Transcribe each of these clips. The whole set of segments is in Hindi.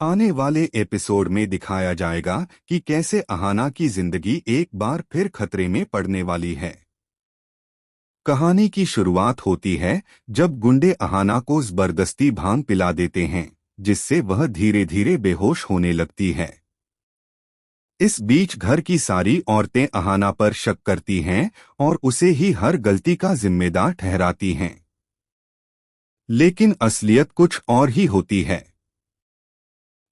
आने वाले एपिसोड में दिखाया जाएगा कि कैसे अहाना की जिंदगी एक बार फिर खतरे में पड़ने वाली है। कहानी की शुरुआत होती है जब गुंडे अहाना को जबरदस्ती भांग पिला देते हैं, जिससे वह धीरे धीरे बेहोश होने लगती है। इस बीच घर की सारी औरतें अहाना पर शक करती हैं और उसे ही हर गलती का जिम्मेदार ठहराती हैं। लेकिन असलियत कुछ और ही होती है।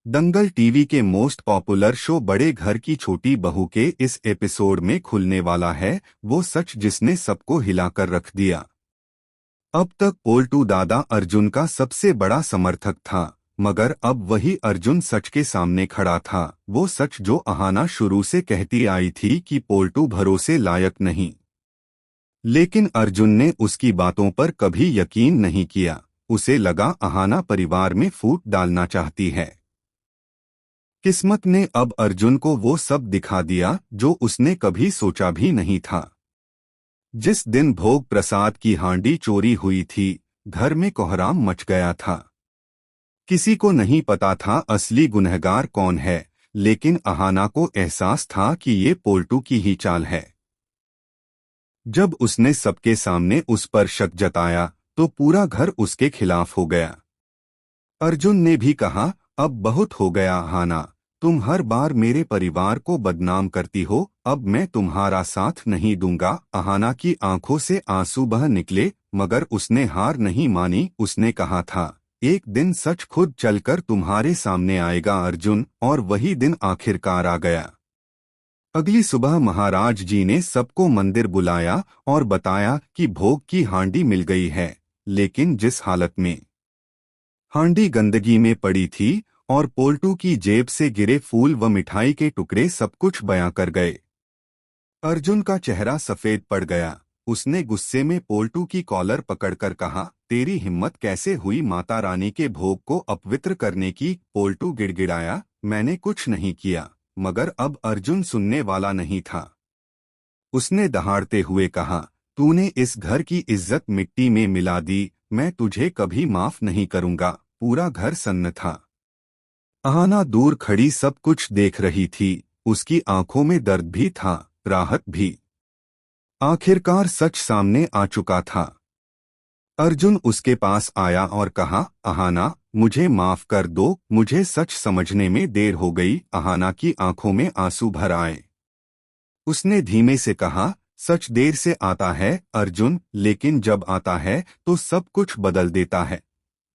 दंगल टीवी के मोस्ट पॉपुलर शो बड़े घर की छोटी बहू के इस एपिसोड में खुलने वाला है वो सच जिसने सबको हिलाकर रख दिया। अब तक पोल्टू दादा अर्जुन का सबसे बड़ा समर्थक था, मगर अब वही अर्जुन सच के सामने खड़ा था। वो सच जो अहाना शुरू से कहती आई थी कि पोल्टू भरोसे लायक नहीं। लेकिन अर्जुन ने उसकी बातों पर कभी यकीन नहीं किया। उसे लगा अहाना परिवार में फूट डालना चाहती है। किस्मत ने अब अर्जुन को वो सब दिखा दिया जो उसने कभी सोचा भी नहीं था। जिस दिन भोग प्रसाद की हांडी चोरी हुई थी, घर में कोहराम मच गया था। किसी को नहीं पता था असली गुनहगार कौन है, लेकिन अहाना को एहसास था कि ये पोल्टू की ही चाल है। जब उसने सबके सामने उस पर शक जताया तो पूरा घर उसके खिलाफ हो गया। अर्जुन ने भी कहा, अब बहुत हो गया अहाना, तुम हर बार मेरे परिवार को बदनाम करती हो, अब मैं तुम्हारा साथ नहीं दूंगा। अहाना की आंखों से आंसू बह निकले, मगर उसने हार नहीं मानी। उसने कहा था, एक दिन सच खुद चलकर तुम्हारे सामने आएगा अर्जुन, और वही दिन आखिरकार आ गया। अगली सुबह महाराज जी ने सबको मंदिर बुलाया और बताया कि भोग की हांडी मिल गई है, लेकिन जिस हालत में हांडी गंदगी में पड़ी थी और पोल्टू की जेब से गिरे फूल व मिठाई के टुकड़े सब कुछ बयां कर गए। अर्जुन का चेहरा सफेद पड़ गया। उसने गुस्से में पोल्टू की कॉलर पकड़कर कहा, तेरी हिम्मत कैसे हुई माता रानी के भोग को अपवित्र करने की। पोल्टू गिड़गिड़ाया, मैंने कुछ नहीं किया। मगर अब अर्जुन सुनने वाला नहीं था। उसने दहाड़ते हुए कहा, तूने इस घर की इज्जत मिट्टी में मिला दी, मैं तुझे कभी माफ नहीं करूंगा। पूरा घर सन्न था। अहाना दूर खड़ी सब कुछ देख रही थी। उसकी आंखों में दर्द भी था, राहत भी। आखिरकार सच सामने आ चुका था। अर्जुन उसके पास आया और कहा, अहाना, मुझे माफ कर दो, मुझे सच समझने में देर हो गई। अहाना की आंखों में आंसू भर आए। उसने धीमे से कहा, सच देर से आता है अर्जुन, लेकिन जब आता है तो सब कुछ बदल देता है।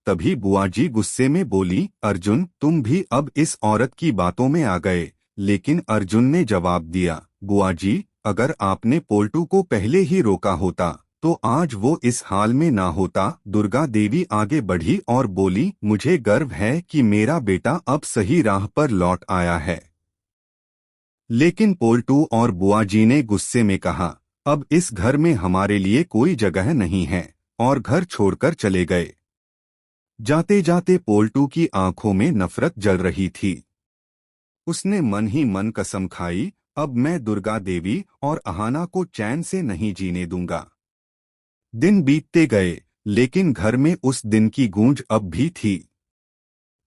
तभी बुआ जी गुस्से में बोली, अर्जुन, तुम भी अब इस औरत की बातों में आ गए। लेकिन अर्जुन ने जवाब दिया, बुआ जी, अगर आपने पोल्टू को पहले ही रोका होता तो आज वो इस हाल में ना होता। दुर्गा देवी आगे बढ़ी और बोली, मुझे गर्व है कि मेरा बेटा अब सही राह पर लौट आया है। लेकिन पोल्टू और बुआ जी ने गुस्से में कहा, अब इस घर में हमारे लिए कोई जगह नहीं है, और घर छोड़कर चले गए। जाते जाते पोल्टू की आंखों में नफरत जल रही थी। उसने मन ही मन कसम खाई, अब मैं दुर्गा देवी और अहाना को चैन से नहीं जीने दूंगा। दिन बीतते गए, लेकिन घर में उस दिन की गूंज अब भी थी।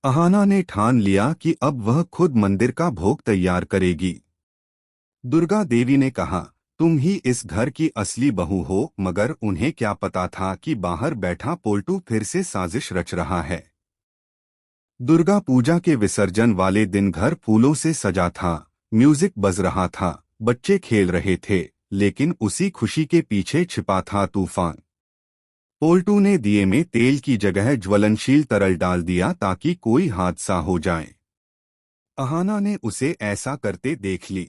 अहाना ने ठान लिया कि अब वह खुद मंदिर का भोग तैयार करेगी। दुर्गा देवी ने कहा, तुम ही इस घर की असली बहू हो। मगर उन्हें क्या पता था कि बाहर बैठा पोल्टू फिर से साजिश रच रहा है। दुर्गा पूजा के विसर्जन वाले दिन घर फूलों से सजा था, म्यूजिक बज रहा था, बच्चे खेल रहे थे, लेकिन उसी खुशी के पीछे छिपा था तूफान। पोल्टू ने दिए में तेल की जगह ज्वलनशील तरल डाल दिया ताकि कोई हादसा हो जाए। अहाना ने उसे ऐसा करते देख ली।